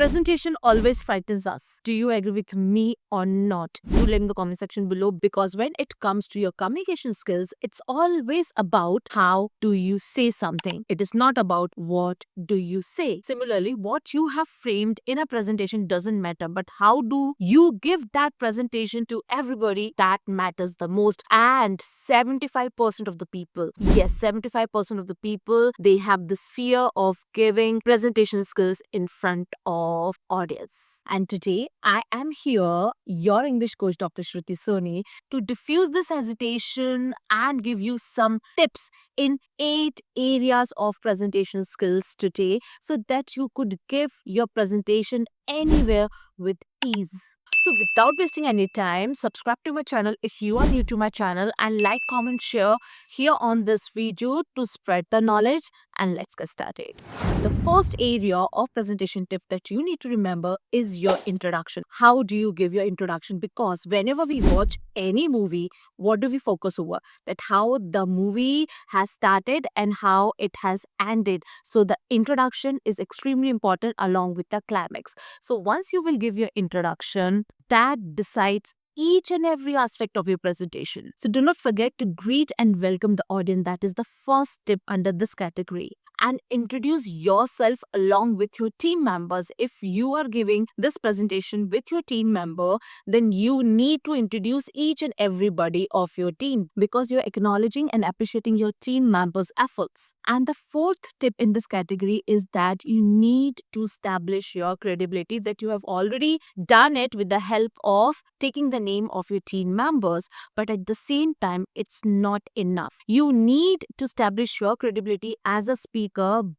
Presentation always frightens us. Do you agree with me or not? Do let in the comment section below, because when it comes to your communication skills, it's always about how do you say something. It is not about what do you say. Similarly, what you have framed in a presentation doesn't matter, but how do you give that presentation to everybody, that matters the most. And 75% of the people, yes, 75% of the people, they have this fear of giving presentation skills in front of audience. And today I am here, your English coach Dr. Shruti Soni, to diffuse this hesitation and give you some tips in 8 areas of presentation skills today, so that you could give your presentation anywhere with ease. So without wasting any time, subscribe to my channel if you are new to my channel, and like, comment, share here on this video to spread the knowledge. And let's get started. The first area of presentation tip that you need to remember is your introduction. How do you give your introduction? Because whenever we watch any movie, what do we focus over? That how the movie has started and how it has ended. So the introduction is extremely important along with the climax. So once you will give your introduction, that decides each and every aspect of your presentation. So do not forget to greet and welcome the audience. That is the first tip under this category. And introduce yourself along with your team members. If you are giving this presentation with your team member, then you need to introduce each and everybody of your team, because you're acknowledging and appreciating your team members' efforts. And the fourth tip in this category is that you need to establish your credibility, that you have already done it with the help of taking the name of your team members. But at the same time, it's not enough. You need to establish your credibility as a speaker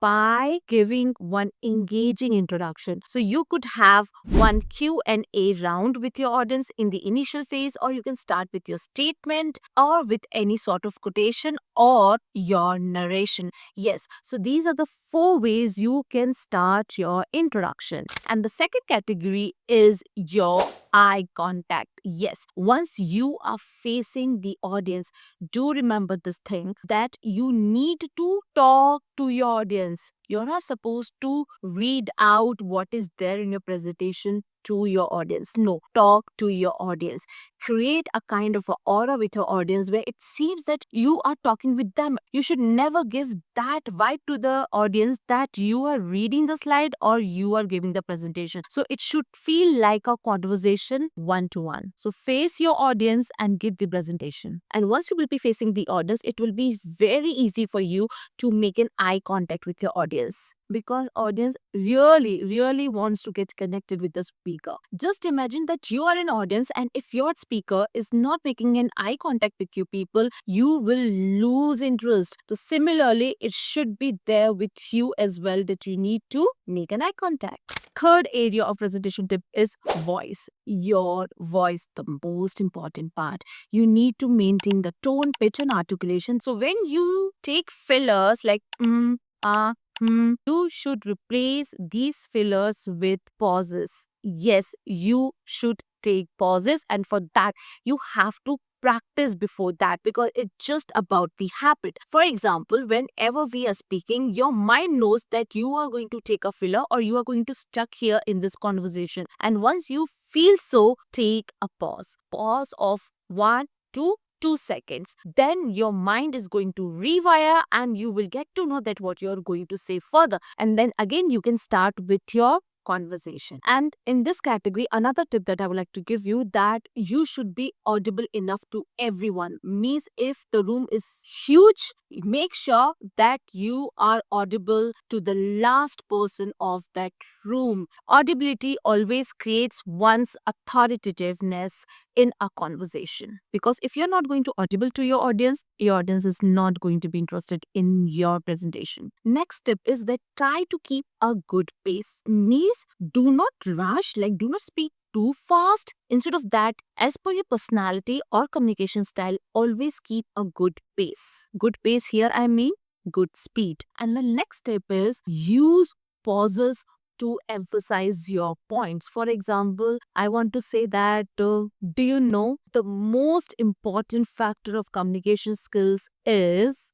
by giving one engaging introduction. So you could have one Q&A round with your audience in the initial phase, or you can start with your statement or with any sort of quotation or your narration. Yes, so these are the 4 ways you can start your introduction. And the second category is your eye contact. Yes, once you are facing the audience, do remember this thing, that you need to talk to your audience. You're not supposed to read out what is there in your presentation to your audience. No, talk to your audience. Create a kind of an aura with your audience where it seems that you are talking with them. You should never give that vibe to the audience that you are reading the slide or you are giving the presentation. So it should feel like a conversation one to one. So face your audience and give the presentation. And once you will be facing the audience, it will be very easy for you to make an eye contact with your audience, because audience really wants to get connected with the speaker. Just imagine that you are an audience, and if your speaker is not making an eye contact with you people, you will lose interest. So similarly, it should be there with you as well, that you need to make an eye contact. Third area of presentation tip is voice. Your voice, the most important part. You need to maintain the tone, pitch, and articulation. So when you take fillers like you should replace these fillers with pauses. Yes, you should take pauses, and for that, you have to practice before that, because it's just about the habit. For example, whenever we are speaking, your mind knows that you are going to take a filler or you are going to stuck here in this conversation. And once you feel so, take a pause. Pause of 1 to 2 seconds. Then your mind is going to rewire and you will get to know that what you're going to say further. And then again, you can start with your conversation. And in this category, another tip that I would like to give you, that you should be audible enough to everyone. Means if the room is huge, make sure that you are audible to the last person of that room. Audibility always creates one's authoritativeness in a conversation, because if you're not going to audible to your audience is not going to be interested in your presentation. Next tip is that try to keep a good pace. Means do not rush, like do not speak too fast. Instead of that, as per your personality or communication style, always keep a good pace. Good pace here I mean good speed. And the next step is use pauses to emphasize your points. For example, I want to say that do you know the most important factor of communication skills is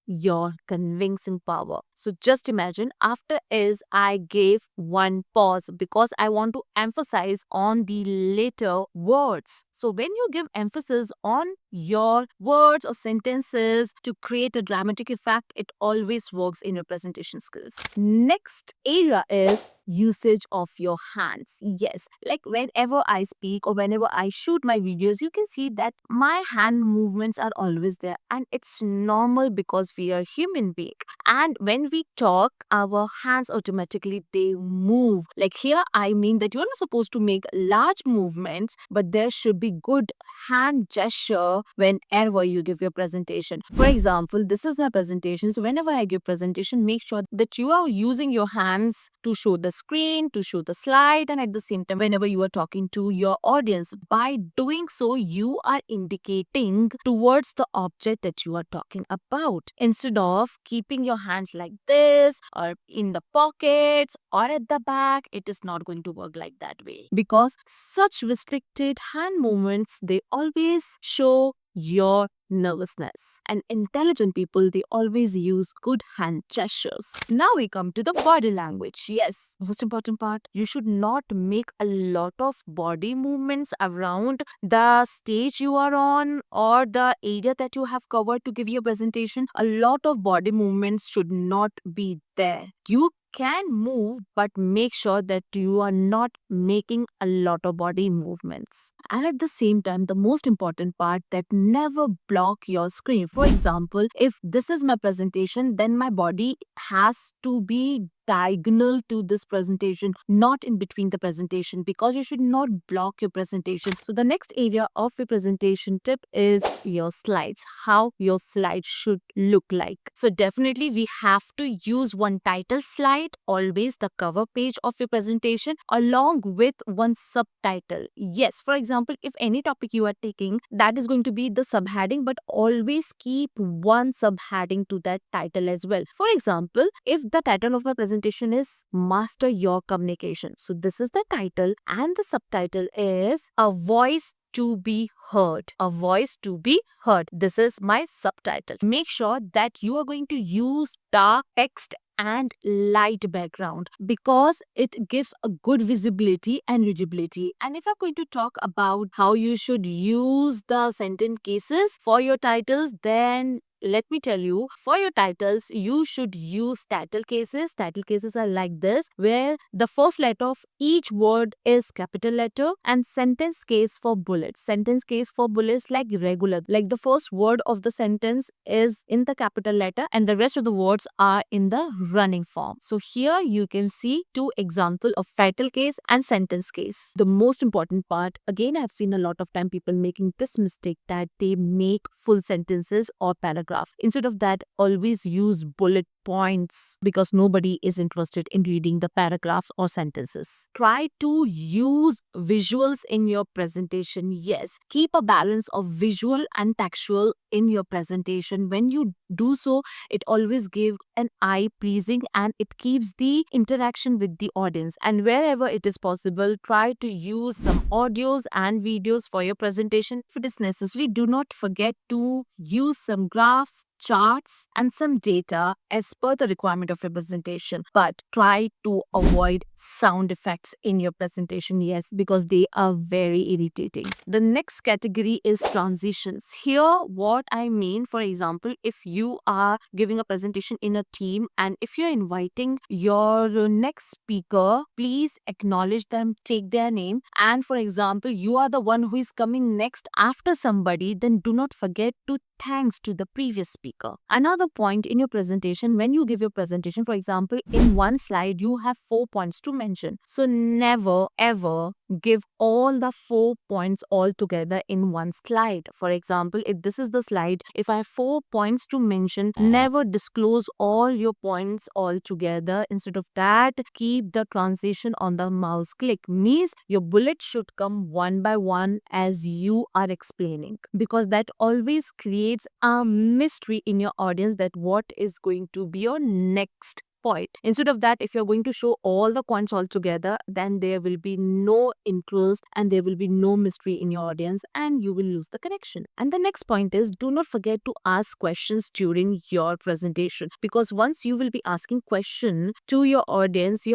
your convincing power. So just imagine after is I gave one pause because I want to emphasize on the later words. So when you give emphasis on your words or sentences to create a dramatic effect, it always works in your presentation skills. Next area is usage of your hands. Yes, like whenever I speak or whenever I shoot my videos, you can see that my hand movements are always there, and it's normal because we are human being. And when we talk, our hands automatically they move. Like here I mean that you're not supposed to make large movements, but there should be good hand gesture whenever you give your presentation. For example, this is my presentation, so whenever I give presentation, make sure that you are using your hands to show the screen, to show the slide, and at the same time whenever you are talking to your audience. By doing so, you are indicating towards the object that you are talking about, instead of keeping your hands like this or in the pockets or at the back. It is not going to work like that way, because such restricted hand movements, they always show your nervousness. And intelligent people, they always use good hand gestures. Now we come to the body language. Yes, most important part, you should not make a lot of body movements around the stage you are on or the area that you have covered to give your presentation. A lot of body movements should not be there. You can move, but make sure that you are not making a lot of body movements. And at the same time, the most important part, that never block your screen. For example, if this is my presentation, then my body has to be diagonal to this presentation, not in between the presentation, because you should not block your presentation. So the next area of your presentation tip is your slides, how your slides should look like. So definitely we have to use one title slide, always the cover page of your presentation, along with one subtitle. Yes, for example, if any topic you are taking, that is going to be the subheading, but always keep one subheading to that title as well. For example, if the title of my presentation is Master Your Communication, so this is the title, and the subtitle is A Voice to be heard. A voice to be heard. This is my subtitle. Make sure that you are going to use dark text and light background, because it gives a good visibility and readability. And if I'm going to talk about how you should use the sentence cases for your titles, then let me tell you, for your titles, you should use title cases. Title cases are like this, where the first letter of each word is capital letter, and sentence case for bullets. Sentence case for bullets like regular, like the first word of the sentence is in the capital letter and the rest of the words are in the running form. So here you can see two examples of title case and sentence case. The most important part, again, I've seen a lot of time people making this mistake, that they make full sentences or paragraphs. Instead of that, always use bullet points, because nobody is interested in reading the paragraphs or sentences. Try to use visuals in your presentation. Yes, keep a balance of visual and textual in your presentation. When you do so, it always gives an eye pleasing and it keeps the interaction with the audience. And wherever it is possible, try to use some audios and videos for your presentation. If it is necessary, do not forget to use some graphs, charts, and some data as per the requirement of your presentation. But try to avoid sound effects in your presentation, yes, because they are very irritating. The next category is transitions. Here, what I mean, for example, if you are giving a presentation in a team and if you're inviting your next speaker, please acknowledge them, take their name. And for example, you are the one who is coming next after somebody, then do not forget to thanks to the previous speaker. Another point in your presentation, when you give your presentation, for example, in one slide, you have 4 points to mention. So never ever give all the 4 points all together in one slide. For example, if this is the slide, if I have 4 points to mention, never disclose all your points all together. Instead of that, keep the transition on the mouse click. Means your bullet should come one by one as you are explaining, because that always creates a mystery in your audience that what is going to be your next point. Instead of that, if you're going to show all the points all together, then there will be no interest and there will be no mystery in your audience and you will lose the connection. And the next point is, do not forget to ask questions during your presentation, because once you will be asking question to your audience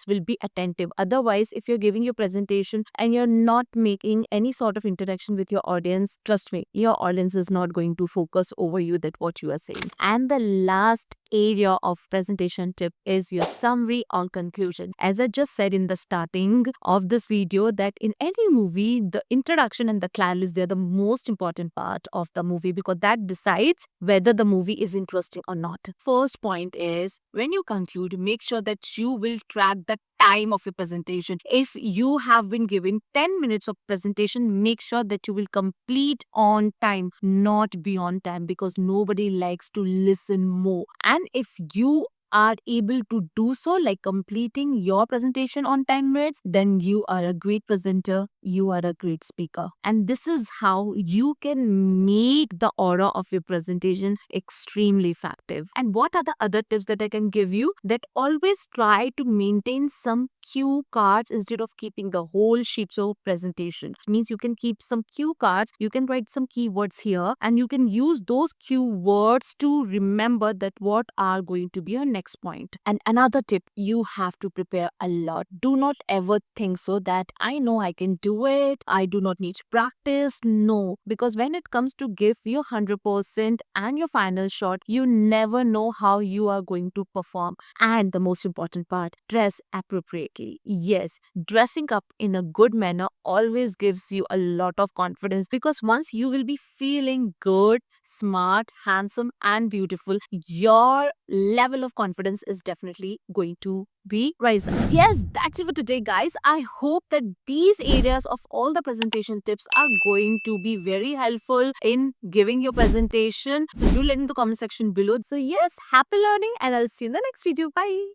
will be attentive. Otherwise, if you're giving your presentation and you're not making any sort of interaction with your audience, trust me, your audience is not going to focus over you that what you are saying. And the last area of presentation tip is your summary or conclusion. As I just said in the starting of this video, that in any movie, the introduction and the catalyst, they're the most important part of the movie, because that decides whether the movie is interesting or not. First point is, when you conclude, make sure that you will track the time of your presentation. If you have been given 10 minutes of presentation, make sure that you will complete on time, not beyond time, because nobody likes to listen more. And if you are able to do so, like completing your presentation on 10 minutes, then you are a great presenter, you are a great speaker. And this is how you can make the aura of your presentation extremely effective. And what are the other tips that I can give you? That always try to maintain some cue cards instead of keeping the whole sheet of presentation. It means you can keep some cue cards, you can write some keywords here, and you can use those cue words to remember that what are going to be your next point. And another tip, you have to prepare a lot. Do not ever think so that I know I can do it, I do not need practice. No, because when it comes to give your 100% and your final shot, you never know how you are going to perform. And the most important part, dress appropriately. Yes, dressing up in a good manner always gives you a lot of confidence, because once you will be feeling good, smart, handsome, and beautiful, your level of confidence is definitely going to be rising. Yes, that's it for today, guys. I hope that these areas of all the presentation tips are going to be very helpful in giving your presentation. So do let me know in the comment section below. So yes, happy learning, and I'll see you in the next video. Bye.